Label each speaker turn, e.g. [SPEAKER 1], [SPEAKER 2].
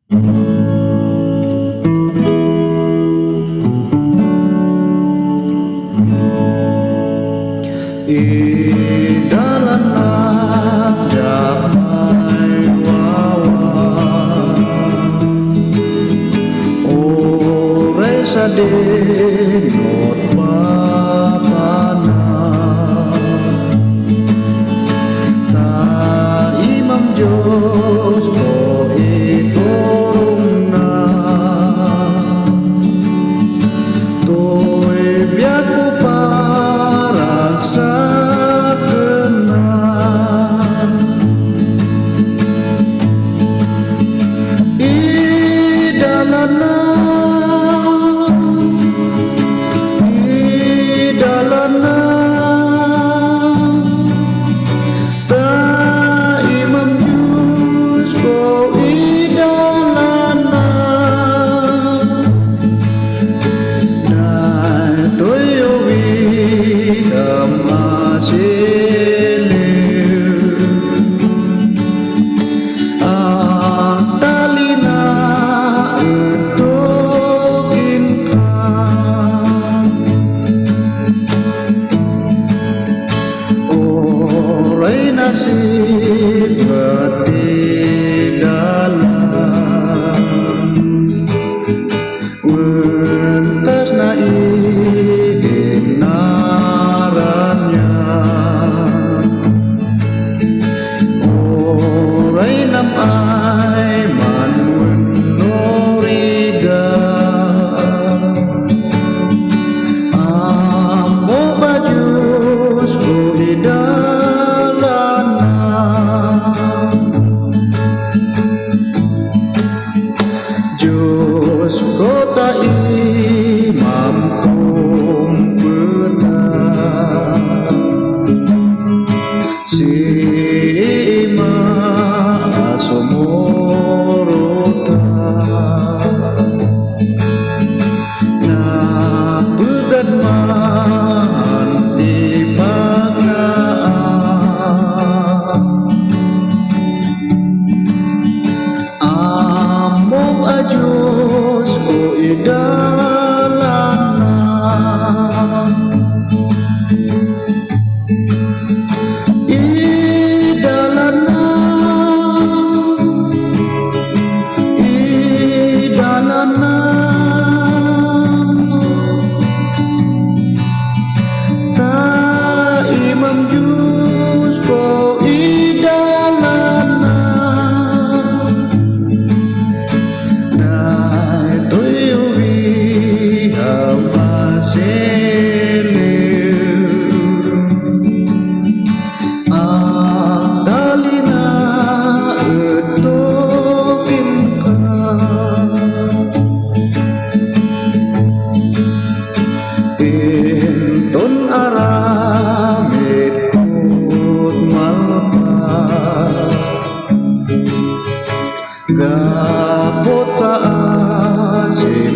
[SPEAKER 1] Idalan damai wawan ore sadhe not papana ta imam jos ko itorungna tôi biết ku parang sa nasib betidalan wentas na iginarannya orai nam ai man wenoriga amo bajus buidan Jos kota imam kumpetang si imam asomorota na begat man di pagnaan amom ajus ko idalana idalana idalana ta imam jus ko idalana Ton aramid kut malpat gapot ka asim